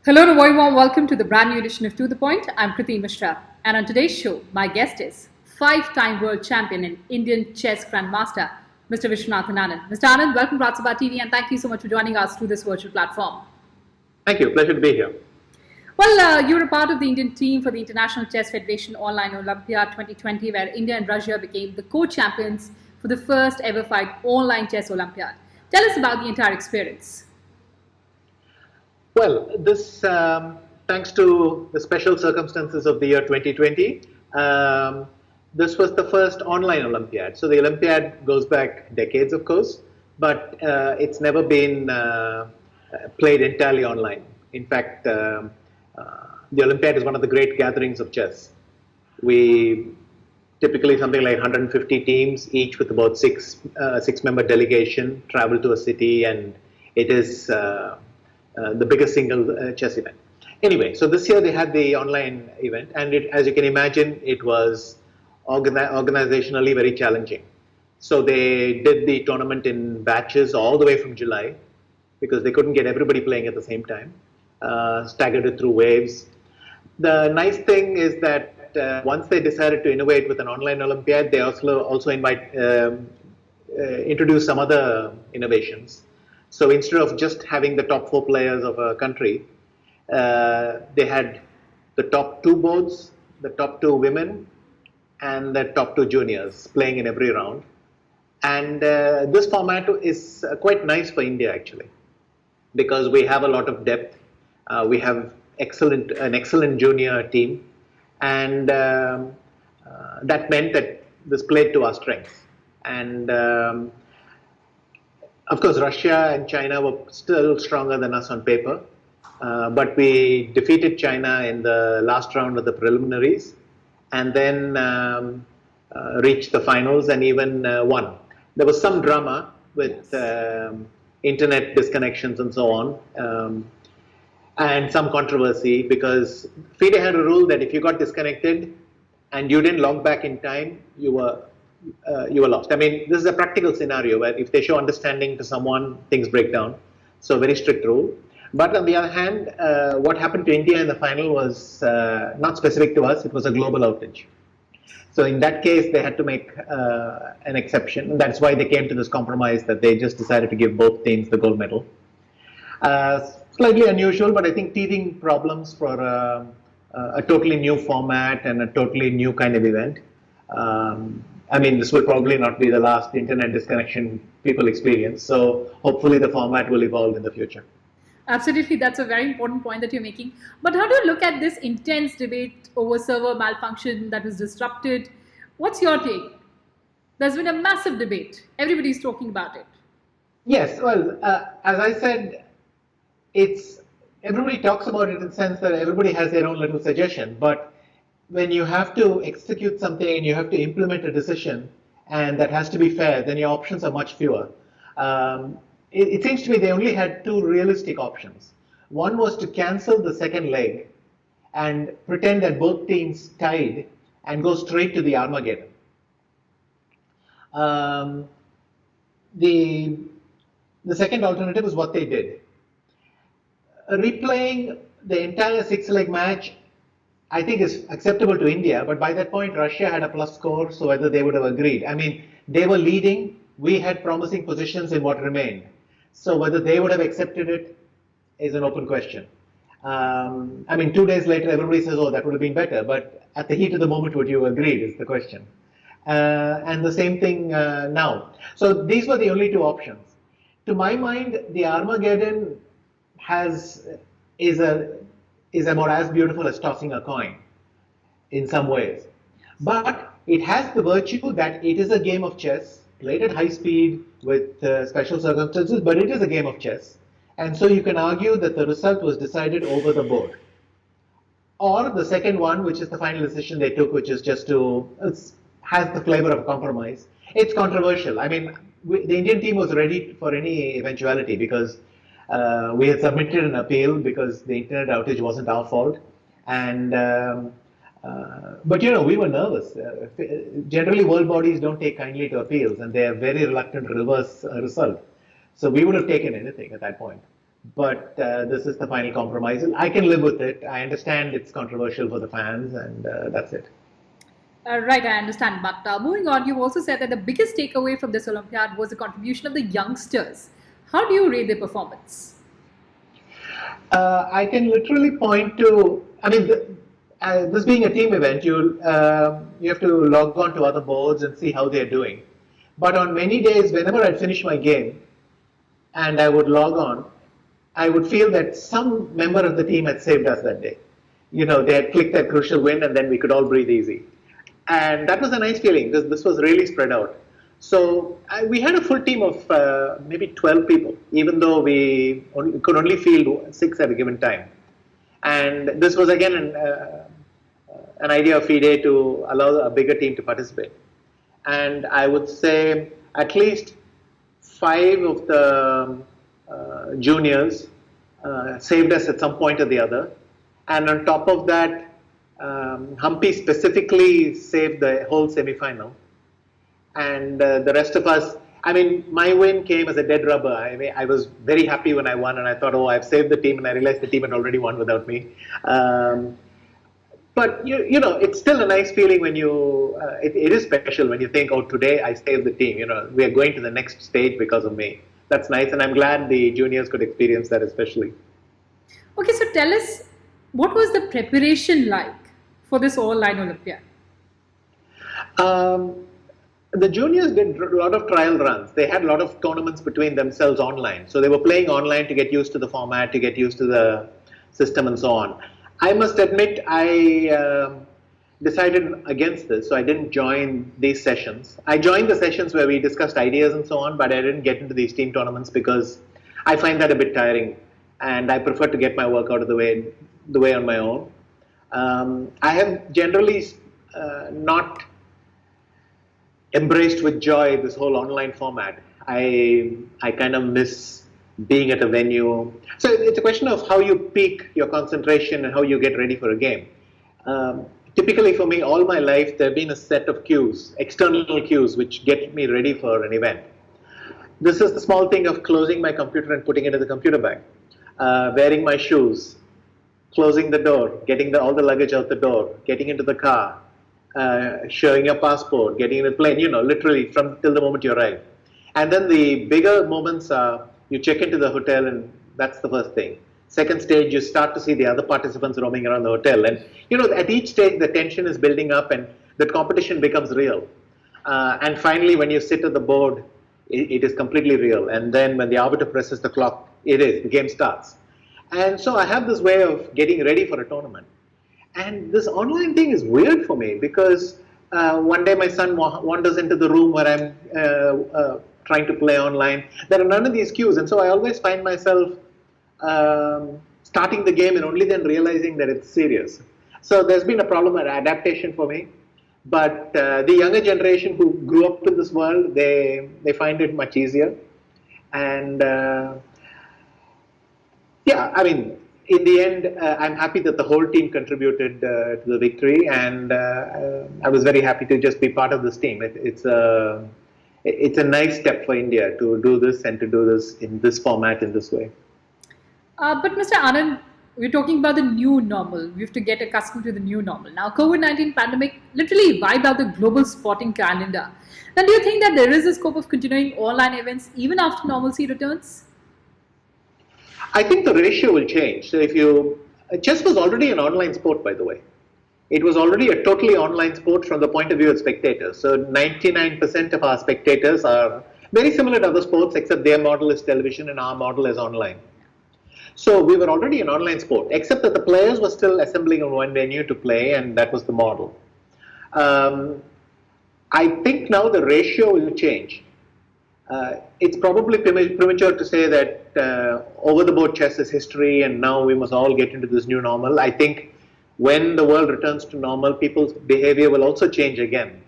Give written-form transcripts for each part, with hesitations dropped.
Hello and a very warm welcome to the brand new edition of To The Point. I'm Kriti Mishra, and on today's show, my guest is five-time World Champion and Indian Chess Grandmaster, Mr. Viswanathan Anand. Mr. Anand, welcome to RSTV TV, and thank you so much for joining us through this virtual platform. Thank you. Pleasure to be here. Well, you're a part of the Indian team for the International Chess Federation Online Olympiad 2020, where India and Russia became the co-champions for the first ever FIDE online chess Olympiad. Tell us about the entire experience. Well, this, thanks to the special circumstances of the year 2020, this was the first online Olympiad. So the Olympiad goes back decades, of course, but it's never been played entirely online. In fact, the Olympiad is one of the great gatherings of chess. We typically something like 150 teams, each with about six-member delegation, travel to a city, and it is the biggest single chess event. Anyway, so this year they had the online event, and as you can imagine, it was organizationally very challenging. So they did the tournament in batches all the way from July, because they couldn't get everybody playing at the same time, staggered it through waves. The nice thing is that once they decided to innovate with an online Olympiad, they also introduce some other innovations. So instead of just having the top 4 players of a country, they had the top 2 boards, the top 2 women, and the top 2 juniors playing in every round. And this format is quite nice for India, actually, because we have a lot of depth. We have an excellent junior team, and that meant that this played to our strengths. And of course, Russia and China were still stronger than us on paper, but we defeated China in the last round of the preliminaries, and then reached the finals and even won. There was some drama with internet disconnections and so on, and some controversy, because FIDE had a rule that if you got disconnected and you didn't log back in time, you were lost. I mean, this is a practical scenario where if they show understanding to someone, things break down. So a very strict rule. But on the other hand, what happened to India in the final was not specific to us. It was a global outage. So in that case, they had to make an exception. And that's why they came to this compromise that they just decided to give both teams the gold medal. Slightly unusual, but I think teething problems for a totally new format and a totally new kind of event. I mean, this will probably not be the last internet disconnection people experience. So hopefully the format will evolve in the future. Absolutely, that's a very important point that you're making. But how do you look at this intense debate over server malfunction that was disrupted? What's your take? There's been a massive debate. Everybody's talking about it. Yes, well, as I said, everybody talks about it in the sense that everybody has their own little suggestion, but when you have to execute something and you have to implement a decision, and that has to be fair, then your options are much fewer. It seems to me they only had 2 realistic options. One was to cancel the second leg and pretend that both teams tied and go straight to the Armageddon. The second alternative is what they did. Replaying the entire 6-leg match, I think, is acceptable to India, but by that point Russia had a plus score, so whether they would have agreed. I mean, they were leading, we had promising positions in what remained. So whether they would have accepted it is an open question. I mean, 2 days later everybody says, oh, that would have been better, but at the heat of the moment would you have agreed is the question. And the same thing now. So these were the only 2 options. To my mind, the Armageddon is about as beautiful as tossing a coin in some ways. But it has the virtue that it is a game of chess, played at high speed with special circumstances, but it is a game of chess. And so you can argue that the result was decided over the board. Or the second one, which is the final decision they took, which is just has the flavor of compromise. It's controversial. I mean, the Indian team was ready for any eventuality because we had submitted an appeal because the internet outage wasn't our fault, and but we were nervous. Generally, world bodies don't take kindly to appeals, and they are very reluctant to reverse a result. So we would have taken anything at that point. but this is the final compromise. I can live with it. I understand it's controversial for the fans, and that's it. Right, I understand. But moving on, you also said that the biggest takeaway from this Olympiad was the contribution of the youngsters. How do you rate their performance? I can literally point to, I mean, this being a team event, you have to log on to other boards and see how they're doing. But on many days, whenever I'd finish my game and I would log on, I would feel that some member of the team had saved us that day. They had clicked that crucial win, and then we could all breathe easy. And that was a nice feeling. This was really spread out. So we had a full team of maybe 12 people, even though we could only field 6 at a given time. And this was again an idea of FIDE to allow a bigger team to participate. And I would say at least 5 of the juniors saved us at some point or the other. And on top of that, Humpy specifically saved the whole semi-final. And the rest of us, I mean, my win came as a dead rubber. I was very happy when I won, and I thought, oh, I've saved the team, and I realized the team had already won without me. But it's still a nice feeling when it is special when you think, oh, today I saved the team. We are going to the next stage because of me. That's nice, and I'm glad the juniors could experience that especially. Okay, so tell us, what was the preparation like for this all-line Olympiad? The juniors did a lot of trial runs. They had a lot of tournaments between themselves online. So they were playing online to get used to the format, to get used to the system and so on. I must admit, I decided against this, so I didn't join these sessions. I joined the sessions where we discussed ideas and so on, but I didn't get into these team tournaments because I find that a bit tiring, and I prefer to get my work out of the way on my own. I have generally not embraced with joy this whole online format. I kind of miss being at a venue. So it's a question of how you peak your concentration and how you get ready for a game. Typically for me, all my life, there have been a set of cues, external cues, which get me ready for an event. This is the small thing of closing my computer and putting it in the computer bag, wearing my shoes, closing the door, getting all the luggage out the door, getting into the car, showing your passport, getting in the plane, literally from till the moment you arrive. And then the bigger moments are you check into the hotel, and that's the first thing. Second stage, you start to see the other participants roaming around the hotel. And, at each stage, the tension is building up and the competition becomes real. And finally, when you sit at the board, it is completely real. And then when the arbiter presses the clock, the game starts. And so I have this way of getting ready for a tournament. And this online thing is weird for me because one day my son wanders into the room where I'm trying to play online. There are none of these cues, and so I always find myself starting the game and only then realizing that it's serious. So there's been a problem at adaptation for me. But the younger generation who grew up in this world, they find it much easier. And yeah, I mean, in the end, I'm happy that the whole team contributed to the victory, and I was very happy to just be part of this team. It's a nice step for India to do this and to do this in this format, in this way. But Mr. Anand, we're talking about the new normal. We have to get accustomed to the new normal. Now, COVID-19 pandemic literally wiped out the global sporting calendar. Now, do you think that there is a scope of continuing online events even after normalcy returns? I think the ratio will change. So chess was already an online sport, by the way. It was already a totally online sport from the point of view of spectators. So 99% of our spectators are very similar to other sports, except their model is television and our model is online. So we were already an online sport, except that the players were still assembling on one venue to play, and that was the model. I think now the ratio will change. It's probably premature to say that over-the-board chess is history and now we must all get into this new normal. I think when the world returns to normal, people's behavior will also change again.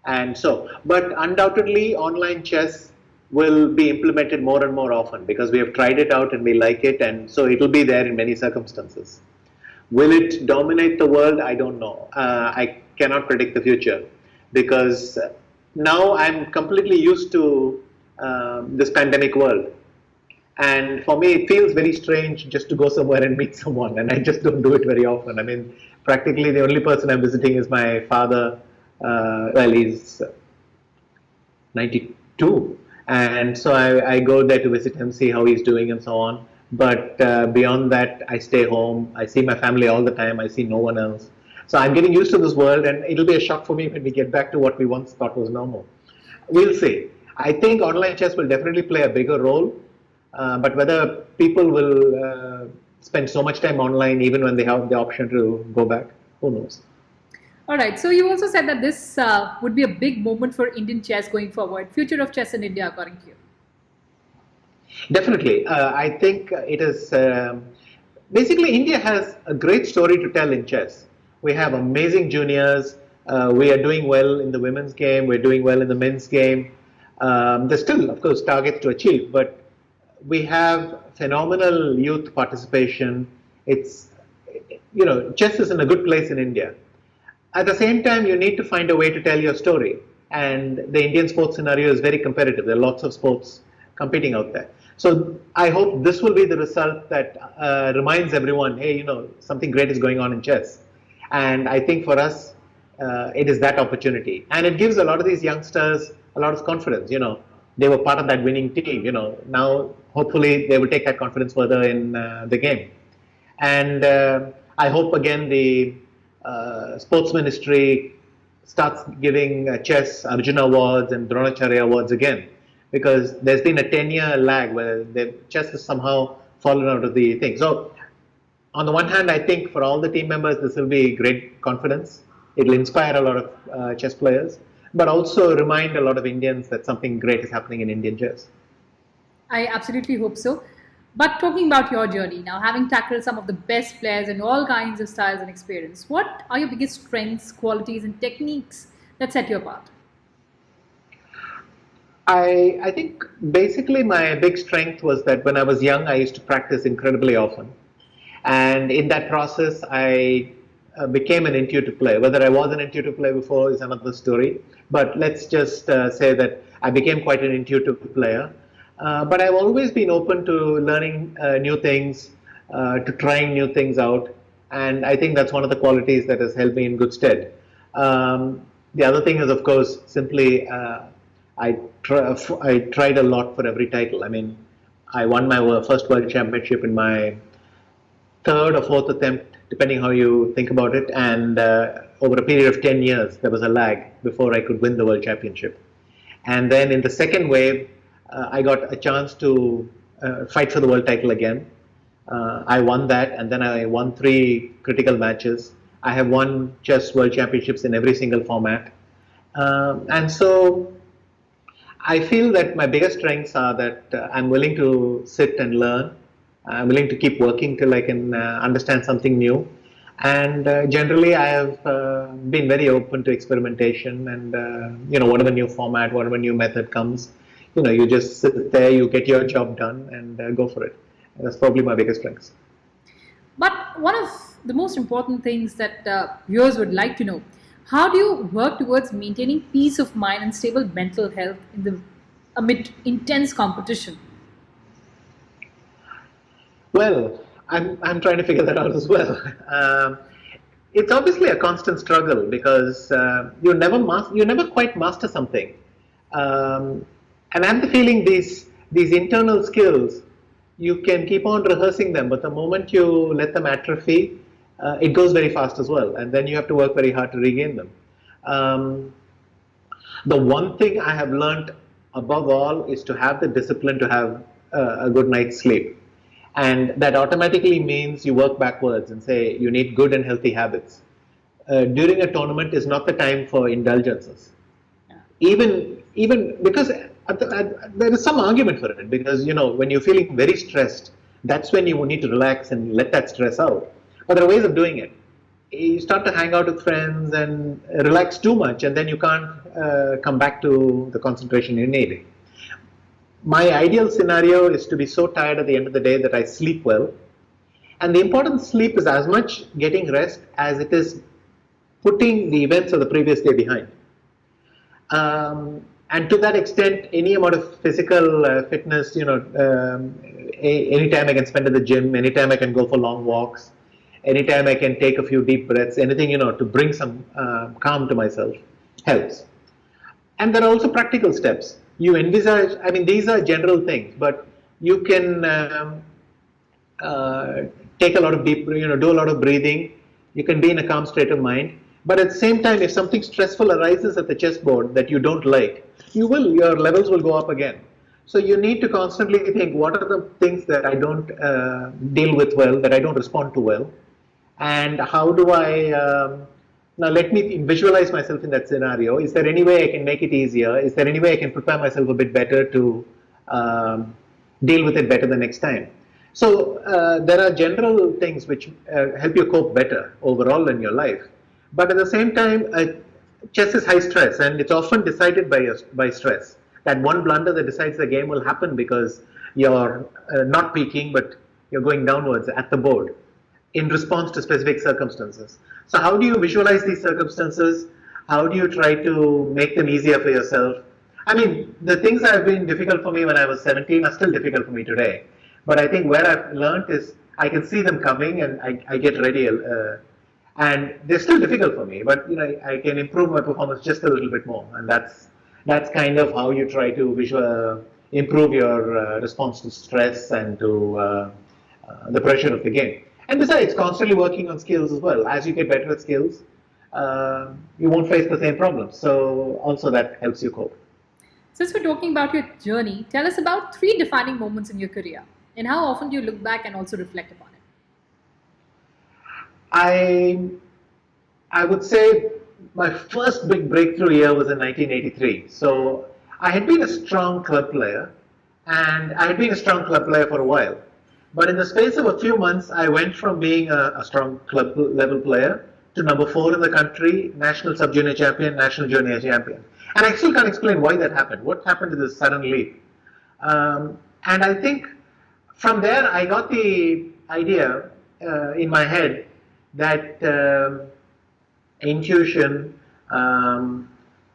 But undoubtedly, online chess will be implemented more and more often because we have tried it out and we like it, and so it will be there in many circumstances. Will it dominate the world? I don't know. I cannot predict the future because now I'm completely used to this pandemic world. And for me, it feels very strange just to go somewhere and meet someone, and I just don't do it very often. I mean, practically the only person I'm visiting is my father. Well, he's 92, and so I go there to visit him, see how he's doing, and so on. But beyond that, I stay home. I see my family all the time. I see no one else. So I'm getting used to this world, and it'll be a shock for me when we get back to what we once thought was normal. We'll see. I think online chess will definitely play a bigger role, but whether people will spend so much time online even when they have the option to go back, who knows? All right. So you also said that this would be a big moment for Indian chess going forward. Future of chess in India, according to you. Definitely. I think it is basically India has a great story to tell in chess. We have amazing juniors. We are doing well in the women's game. We're doing well in the men's game. There's still, of course, targets to achieve, but we have phenomenal youth participation. It's, chess is in a good place in India. At the same time, you need to find a way to tell your story. And the Indian sports scenario is very competitive. There are lots of sports competing out there. So I hope this will be the result that reminds everyone, hey, something great is going on in chess. And I think for us, it is that opportunity. And it gives a lot of these youngsters a lot of confidence. They were part of that winning team. Now hopefully they will take that confidence further in the game. And I hope again the sports ministry starts giving chess Arjuna awards and Dronacharya awards again, because there's been a 10-year lag where the chess has somehow fallen out of the thing. So on the one hand, I think for all the team members, this will be great confidence. It will inspire a lot of chess players, but also remind a lot of Indians that something great is happening in Indian chess. I absolutely hope so. But talking about your journey now, having tackled some of the best players in all kinds of styles and experience, what are your biggest strengths, qualities, and techniques that set you apart? I think basically my big strength was that when I was young, I used to practice incredibly often. And in that process, I became an intuitive player. Whether I was an intuitive player before is another story. But let's just say that I became quite an intuitive player. But I've always been open to learning new things, to trying new things out. And I think that's one of the qualities that has held me in good stead. The other thing is, of course, simply I tried a lot for every title. I mean, I won my first world championship in my third or fourth attempt, depending how you think about it. And over a period of 10 years, there was a lag before I could win the world championship. And then in the second wave, I got a chance to fight for the world title again. I won that, and then I won 3 critical matches. I have won chess world championships in every single format. And so I feel that my biggest strengths are that I'm willing to sit and learn. I'm willing to keep working till I can understand something new. And generally, I have been very open to experimentation and, whatever new format, whatever new method comes, you just sit there, you get your job done and go for it. And that's probably my biggest strengths. But one of the most important things that viewers would like to know, how do you work towards maintaining peace of mind and stable mental health amid intense competition? Well, I'm trying to figure that out as well. It's obviously a constant struggle because you never quite master something. And I have the feeling these internal skills, you can keep on rehearsing them, but the moment you let them atrophy, it goes very fast as well, and then you have to work very hard to regain them. The one thing I have learned above all is to have the discipline to have a good night's sleep. And that automatically means you work backwards and say you need good and healthy habits. During a tournament is not the time for indulgences. Even because there is some argument for it, because when you're feeling very stressed, that's when you need to relax and let that stress out. But there are ways of doing it. You start to hang out with friends and relax too much, and then you can't come back to the concentration you need. My ideal scenario is to be so tired at the end of the day that I sleep well. And the important sleep is as much getting rest as it is putting the events of the previous day behind. And to that extent, any amount of physical fitness, anytime I can spend at the gym, anytime I can go for long walks, anytime I can take a few deep breaths, anything, to bring some calm to myself helps. And there are also practical steps. You envisage, I mean, these are general things, but you can uh, take a lot of deep, do a lot of breathing. You can be in a calm state of mind. But at the same time, if something stressful arises at the chessboard that you don't like, your levels will go up again. So you need to constantly think, what are the things that I don't deal with well, that I don't respond to well, and how do I now let me visualize myself in that scenario. Is there any way I can make it easier? Is there any way I can prepare myself a bit better to deal with it better the next time? So there are general things which help you cope better overall in your life. But at the same time, chess is high stress, and it's often decided by stress. That one blunder that decides the game will happen because you're not peaking, but you're going downwards at the board in response to specific circumstances. So how do you visualize these circumstances? How do you try to make them easier for yourself? I mean, the things that have been difficult for me when I was 17 are still difficult for me today. But I think where I've learned is I can see them coming and I get ready. And they're still difficult for me, but I can improve my performance just a little bit more. And that's kind of how you try to improve your response to stress and to the pressure of the game. And besides, constantly working on skills as well. As you get better at skills, you won't face the same problems. So also that helps you cope. Since we're talking about your journey, tell us about 3 defining moments in your career and how often do you look back and also reflect upon it? I would say my first big breakthrough year was in 1983. So I had been a strong club player, and I had been a strong club player for a while. But in the space of a few months, I went from being a strong club level player to number 4 in the country, national sub-junior champion, national junior champion. And I still can't explain why that happened. What happened to this sudden leap? And I think from there, I got the idea in my head that intuition,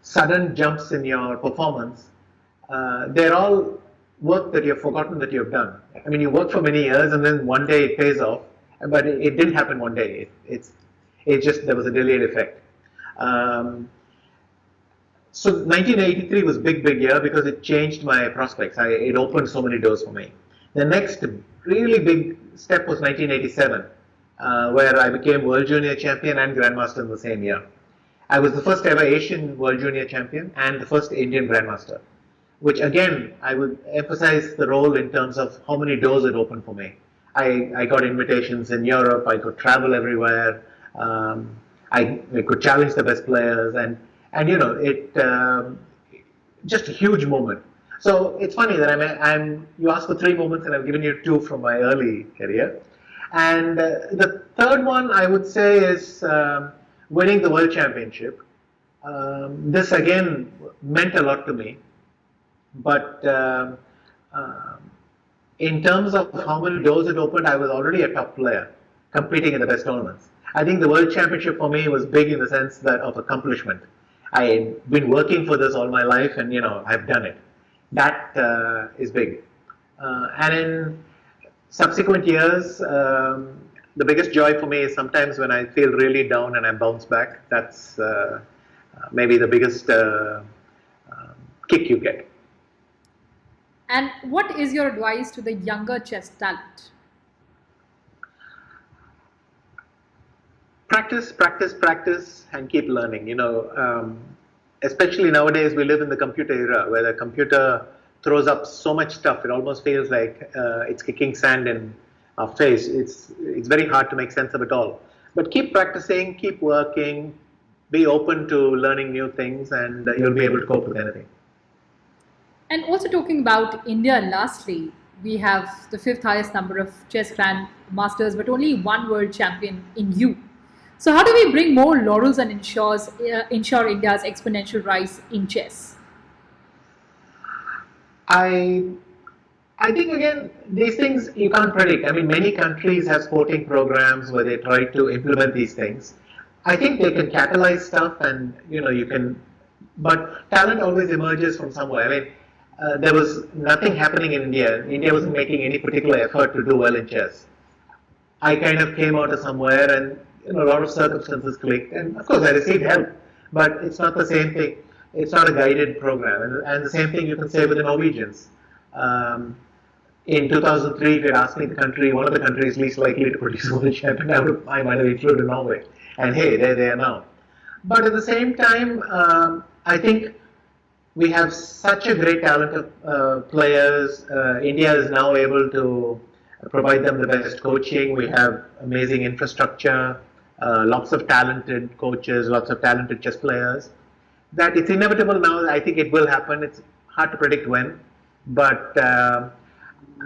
sudden jumps in your performance, they're all work that you've forgotten that you've done. I mean, you work for many years and then one day it pays off, but it didn't happen one day. It just, there was a delayed effect. So 1983 was big year because it changed my prospects. It opened so many doors for me. The next really big step was 1987, where I became World Junior Champion and Grandmaster in the same year. I was the first ever Asian World Junior Champion and the first Indian Grandmaster, which again, I would emphasize the role in terms of how many doors it opened for me. I got invitations in Europe, I could travel everywhere, I could challenge the best players, and just a huge moment. So it's funny that you asked for 3 moments and I've given you 2 from my early career. And the third one I would say is winning the World Championship. This again meant a lot to me. But in terms of how many doors it opened, I was already a top player competing in the best tournaments. I think the World Championship for me was big in the sense that of accomplishment. I've been working for this all my life and I've done it. That is big. And in subsequent years, the biggest joy for me is sometimes when I feel really down and I bounce back. That's maybe the biggest kick you get. And what is your advice to the younger chess talent? Practice, and keep learning. Especially nowadays, we live in the computer era where the computer throws up so much stuff. It almost feels like it's kicking sand in our face. It's very hard to make sense of it all. But keep practicing, keep working, be open to learning new things, and you'll be able to cope with anything. And also talking about India, lastly, we have the 5th highest number of chess grandmasters, but only 1 world champion in you. So how do we bring more laurels and ensure India's exponential rise in chess? I think again, these things you can't predict. I mean, many countries have sporting programs where they try to implement these things. I think they can catalyze stuff and, you can, but talent always emerges from somewhere. I mean, there was nothing happening in India. India wasn't making any particular effort to do well in chess. I kind of came out of somewhere and a lot of circumstances clicked, and of course I received help, but it's not the same thing. It's not a guided program, and the same thing you can say with the Norwegians. In 2003, if you'd asked me one of the countries least likely to produce a world champion, I might have included Norway. And hey, there they are now. But at the same time, I think we have such a great talent of players. India is now able to provide them the best coaching. We have amazing infrastructure, lots of talented coaches, lots of talented chess players. That it's inevitable now. I think it will happen. It's hard to predict when, but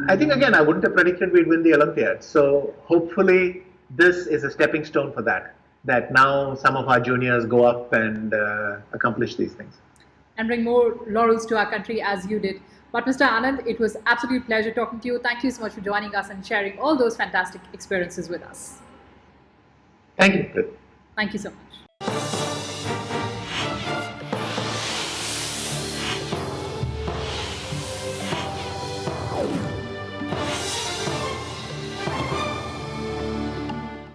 I think again I wouldn't have predicted we'd win the Olympiad. So hopefully this is a stepping stone for that. That now some of our juniors go up and accomplish these things. And bring more laurels to our country as you did. But Mr. Anand, it was absolute pleasure talking to you. Thank you so much for joining us and sharing all those fantastic experiences with us. Thank you. Thank you so much.